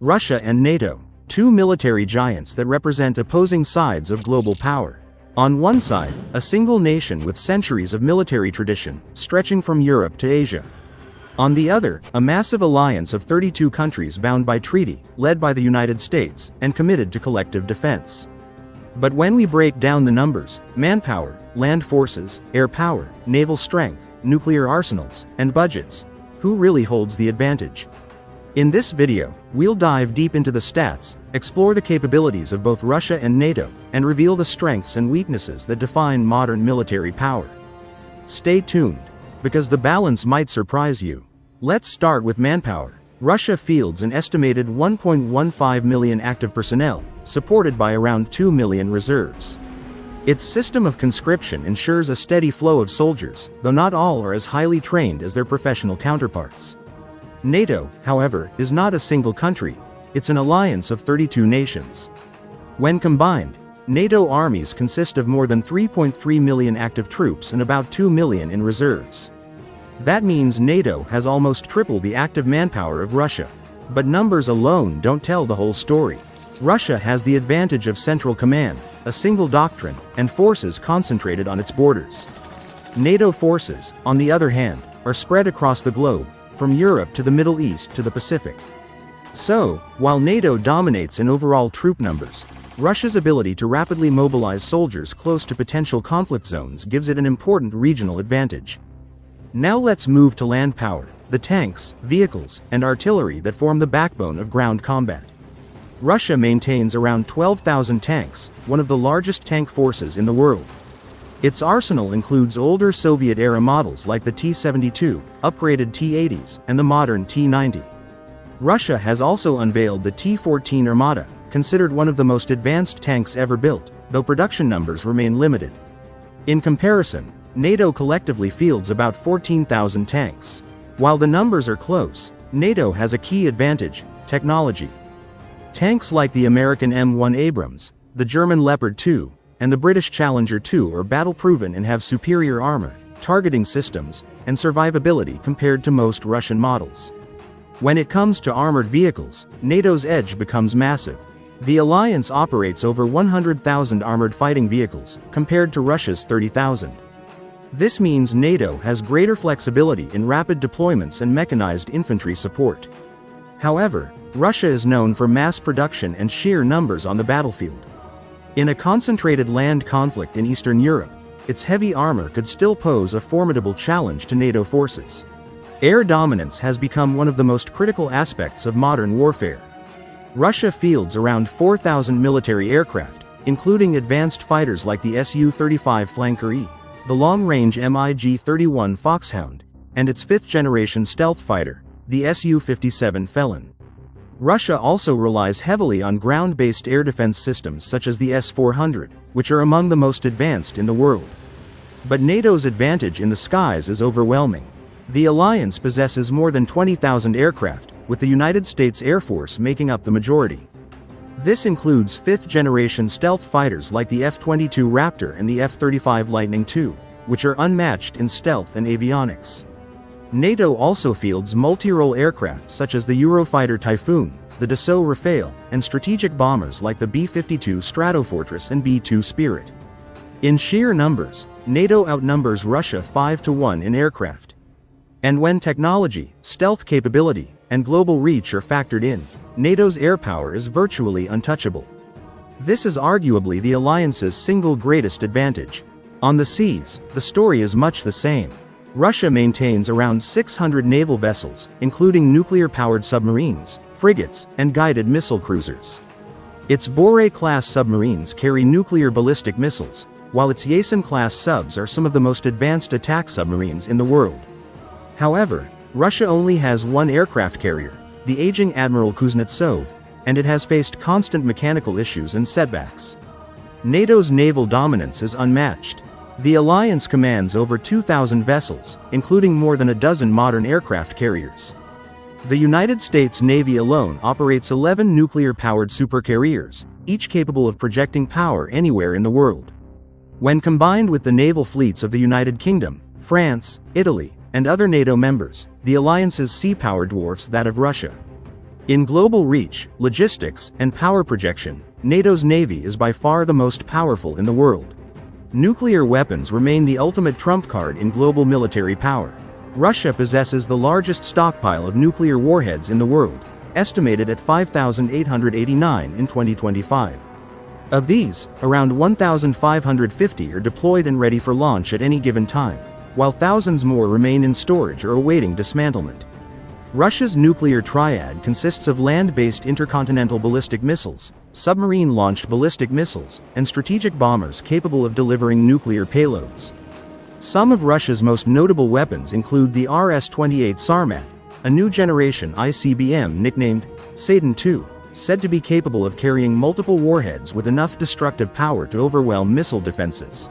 Russia and NATO, two military giants that represent opposing sides of global power. On one side, a single nation with centuries of military tradition, stretching from Europe to Asia. On the other, a massive alliance of 32 countries bound by treaty, led by the United States, and committed to collective defense. But when we break down the numbers, manpower, land forces, air power, naval strength, nuclear arsenals, and budgets, who really holds the advantage? In this video, we'll dive deep into the stats, explore the capabilities of both Russia and NATO, and reveal the strengths and weaknesses that define modern military power. Stay tuned, because the balance might surprise you. Let's start with manpower. Russia fields an estimated 1.15 million active personnel, supported by around 2 million reserves. Its system of conscription ensures a steady flow of soldiers, though not all are as highly trained as their professional counterparts. NATO, however, is not a single country, it's an alliance of 32 nations. When combined, NATO armies consist of more than 3.3 million active troops and about 2 million in reserves. That means NATO has almost triple the active manpower of Russia. But numbers alone don't tell the whole story. Russia has the advantage of central command, a single doctrine, and forces concentrated on its borders. NATO forces, on the other hand, are spread across the globe, from Europe to the Middle East to the Pacific. So, while NATO dominates in overall troop numbers, Russia's ability to rapidly mobilize soldiers close to potential conflict zones gives it an important regional advantage. Now let's move to land power, the tanks, vehicles, and artillery that form the backbone of ground combat. Russia maintains around 12,000 tanks, one of the largest tank forces in the world. Its arsenal includes older Soviet-era models like the T-72, upgraded T-80s, and the modern T-90. Russia has also unveiled the T-14 Armata, considered one of the most advanced tanks ever built, though production numbers remain limited. In comparison, NATO collectively fields about 14,000 tanks. While the numbers are close, NATO has a key advantage: technology. Tanks like the American M1 Abrams, the German Leopard 2, and the British Challenger 2 are battle-proven and have superior armor, targeting systems, and survivability compared to most Russian models. When it comes to armored vehicles, NATO's edge becomes massive. The alliance operates over 100,000 armored fighting vehicles, compared to Russia's 30,000. This means NATO has greater flexibility in rapid deployments and mechanized infantry support. However, Russia is known for mass production and sheer numbers on the battlefield. In a concentrated land conflict in Eastern Europe, its heavy armor could still pose a formidable challenge to NATO forces. Air dominance has become one of the most critical aspects of modern warfare. Russia fields around 4,000 military aircraft, including advanced fighters like the Su-35 Flanker E, the long-range MiG-31 Foxhound, and its fifth-generation stealth fighter, the Su-57 Felon. Russia also relies heavily on ground-based air defense systems such as the S-400, which are among the most advanced in the world. But NATO's advantage in the skies is overwhelming. The alliance possesses more than 20,000 aircraft, with the United States Air Force making up the majority. This includes fifth-generation stealth fighters like the F-22 Raptor and the F-35 Lightning II, which are unmatched in stealth and avionics. NATO also fields multi-role aircraft such as the Eurofighter Typhoon, the Dassault Rafale, and strategic bombers like the B-52 Stratofortress and B-2 Spirit. In sheer numbers, NATO outnumbers Russia 5-1 in aircraft. And when technology, stealth capability, and global reach are factored in, NATO's air power is virtually untouchable. This is arguably the alliance's single greatest advantage. On the seas, the story is much the same. Russia maintains around 600 naval vessels, including nuclear-powered submarines, frigates, and guided missile cruisers. Its Borei-class submarines carry nuclear ballistic missiles, while its Yeltsin-class subs are some of the most advanced attack submarines in the world. However, Russia only has one aircraft carrier, the aging Admiral Kuznetsov, and it has faced constant mechanical issues and setbacks. NATO's naval dominance is unmatched. The alliance commands over 2,000 vessels, including more than a dozen modern aircraft carriers. The United States Navy alone operates 11 nuclear-powered supercarriers, each capable of projecting power anywhere in the world. When combined with the naval fleets of the United Kingdom, France, Italy, and other NATO members, the alliance's sea power dwarfs that of Russia. In global reach, logistics, and power projection, NATO's Navy is by far the most powerful in the world. Nuclear weapons remain the ultimate trump card in global military power. Russia possesses the largest stockpile of nuclear warheads in the world, estimated at 5,889 in 2025. Of these, around 1,550 are deployed and ready for launch at any given time, while thousands more remain in storage or awaiting dismantlement. Russia's nuclear triad consists of land-based intercontinental ballistic missiles, submarine-launched ballistic missiles, and strategic bombers capable of delivering nuclear payloads. Some of Russia's most notable weapons include the Rs-28 Sarmat, a new generation ICBM nicknamed Satan-2, said to be capable of carrying multiple warheads with enough destructive power to overwhelm missile defenses.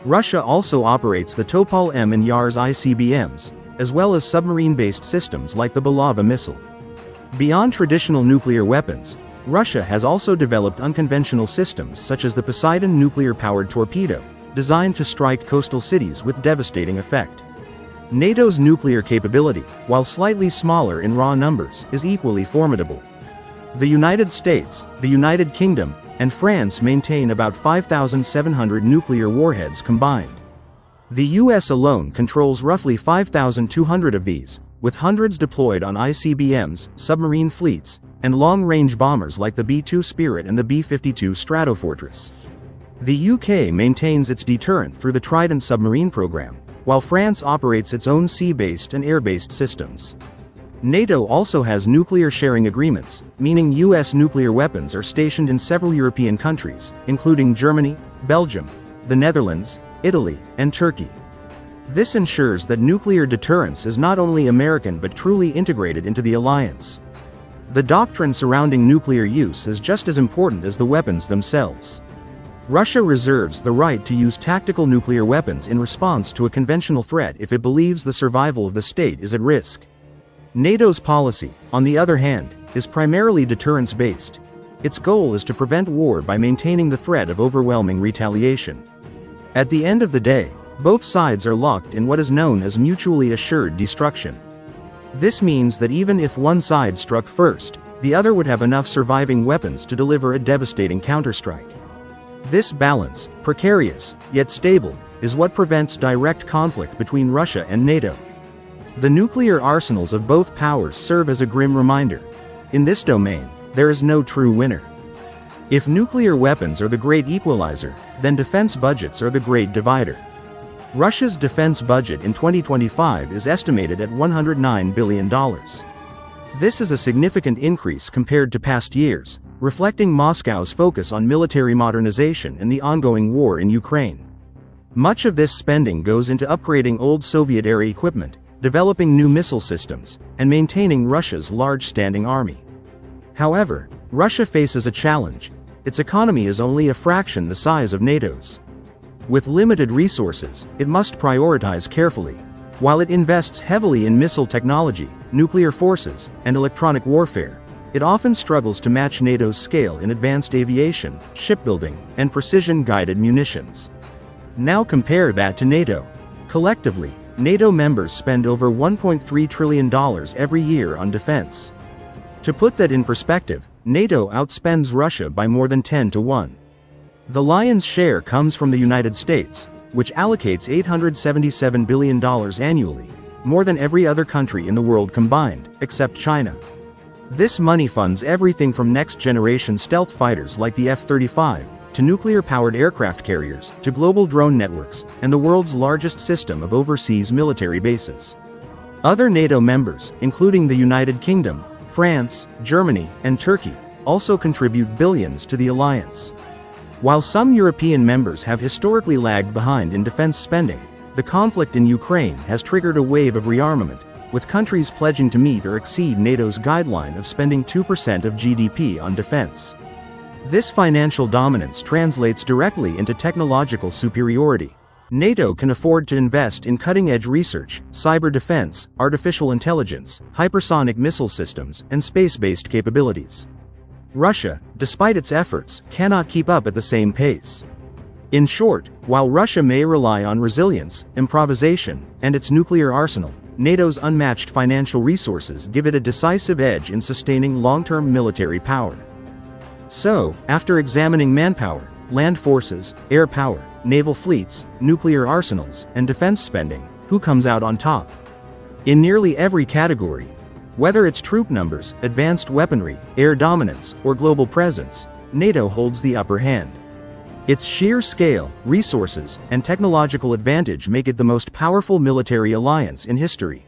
Russia also operates the Topol-M and Yars ICBMs, as well as submarine-based systems like the Bulava missile. Beyond traditional nuclear weapons, Russia has also developed unconventional systems such as the Poseidon nuclear-powered torpedo, designed to strike coastal cities with devastating effect. NATO's nuclear capability, while slightly smaller in raw numbers, is equally formidable. The United States, the United Kingdom, and France maintain about 5,700 nuclear warheads combined. The US alone controls roughly 5,200 of these, with hundreds deployed on ICBMs, submarine fleets, and long-range bombers like the B-2 Spirit and the B-52 Stratofortress. The UK maintains its deterrent through the Trident submarine program, while France operates its own sea-based and air-based systems. NATO also has nuclear sharing agreements, meaning US nuclear weapons are stationed in several European countries, including Germany, Belgium, the Netherlands, Italy, and Turkey. This ensures that nuclear deterrence is not only American but truly integrated into the alliance. The doctrine surrounding nuclear use is just as important as the weapons themselves. Russia reserves the right to use tactical nuclear weapons in response to a conventional threat if it believes the survival of the state is at risk. NATO's policy, on the other hand, is primarily deterrence-based. Its goal is to prevent war by maintaining the threat of overwhelming retaliation. At the end of the day, both sides are locked in what is known as mutually assured destruction. This means that even if one side struck first, the other would have enough surviving weapons to deliver a devastating counterstrike. This balance, precarious, yet stable, is what prevents direct conflict between Russia and NATO. The nuclear arsenals of both powers serve as a grim reminder. In this domain, there is no true winner. If nuclear weapons are the great equalizer, then defense budgets are the great divider. Russia's defense budget in 2025 is estimated at $109 billion. This is a significant increase compared to past years, reflecting Moscow's focus on military modernization and the ongoing war in Ukraine. Much of this spending goes into upgrading old Soviet-era equipment, developing new missile systems, and maintaining Russia's large standing army. However, Russia faces a challenge. Its economy is only a fraction the size of NATO's. With limited resources, it must prioritize carefully. While it invests heavily in missile technology, nuclear forces, and electronic warfare, it often struggles to match NATO's scale in advanced aviation, shipbuilding, and precision-guided munitions. Now compare that to NATO. Collectively, NATO members spend over $1.3 trillion every year on defense. To put that in perspective, NATO outspends Russia by more than 10 to 1. The lion's share comes from the United States, which allocates $877 billion annually, more than every other country in the world combined, except China. This money funds everything from next-generation stealth fighters like the F-35, to nuclear-powered aircraft carriers, to global drone networks, and the world's largest system of overseas military bases. Other NATO members, including the United Kingdom, France, Germany, and Turkey, also contribute billions to the alliance. While some European members have historically lagged behind in defense spending, the conflict in Ukraine has triggered a wave of rearmament, with countries pledging to meet or exceed NATO's guideline of spending 2% of GDP on defense. This financial dominance translates directly into technological superiority. NATO can afford to invest in cutting-edge research, cyber defense, artificial intelligence, hypersonic missile systems, and space-based capabilities. Russia, despite its efforts, cannot keep up at the same pace. In short, while Russia may rely on resilience, improvisation, and its nuclear arsenal, NATO's unmatched financial resources give it a decisive edge in sustaining long-term military power. So, after examining manpower, land forces, air power, naval fleets, nuclear arsenals, and defense spending, who comes out on top? In nearly every category, whether it's troop numbers, advanced weaponry, air dominance, or global presence, NATO holds the upper hand. Its sheer scale, resources, and technological advantage make it the most powerful military alliance in history.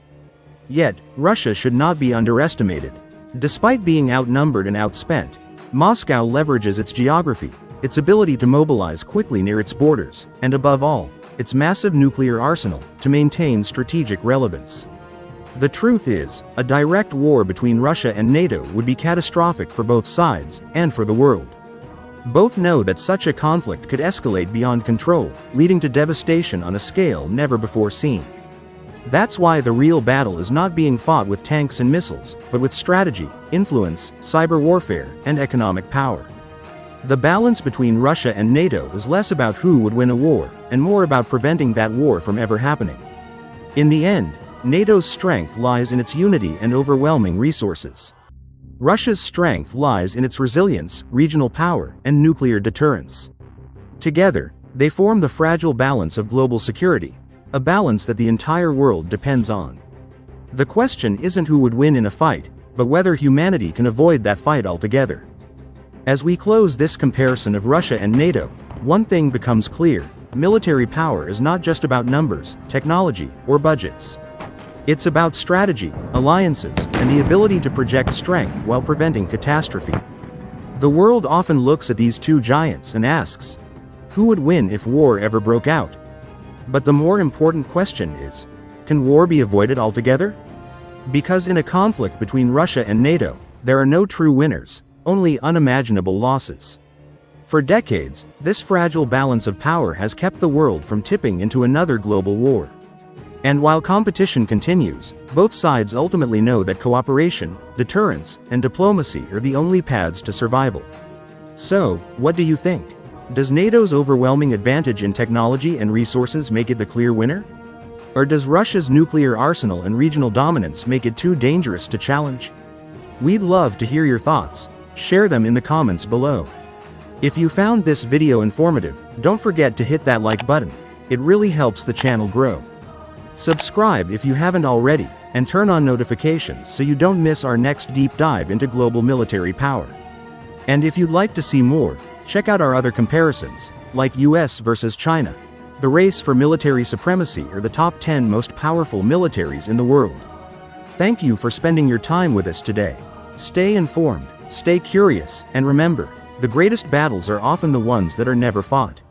Yet, Russia should not be underestimated. Despite being outnumbered and outspent, Moscow leverages its geography, its ability to mobilize quickly near its borders, and above all, its massive nuclear arsenal, to maintain strategic relevance. The truth is, a direct war between Russia and NATO would be catastrophic for both sides, and for the world. Both know that such a conflict could escalate beyond control, leading to devastation on a scale never before seen. That's why the real battle is not being fought with tanks and missiles, but with strategy, influence, cyber warfare, and economic power. The balance between Russia and NATO is less about who would win a war, and more about preventing that war from ever happening. In the end, NATO's strength lies in its unity and overwhelming resources. Russia's strength lies in its resilience, regional power, and nuclear deterrence. Together, they form the fragile balance of global security, a balance that the entire world depends on. The question isn't who would win in a fight, but whether humanity can avoid that fight altogether. As we close this comparison of Russia and NATO, one thing becomes clear: military power is not just about numbers, technology, or budgets. It's about strategy, alliances, and the ability to project strength while preventing catastrophe. The world often looks at these two giants and asks, who would win if war ever broke out? But the more important question is, can war be avoided altogether? Because in a conflict between Russia and NATO, there are no true winners, only unimaginable losses. For decades, this fragile balance of power has kept the world from tipping into another global war. And while competition continues, both sides ultimately know that cooperation, deterrence, and diplomacy are the only paths to survival. So, what do you think? Does NATO's overwhelming advantage in technology and resources make it the clear winner? Or does Russia's nuclear arsenal and regional dominance make it too dangerous to challenge? We'd love to hear your thoughts. Share them in the comments below. If you found this video informative, don't forget to hit that like button. It really helps the channel grow. Subscribe if you haven't already, and turn on notifications so you don't miss our next deep dive into global military power. And if you'd like to see more, check out our other comparisons, like US versus China, the race for military supremacy, or the top 10 most powerful militaries in the world. Thank you for spending your time with us today. Stay informed, stay curious, and remember, the greatest battles are often the ones that are never fought.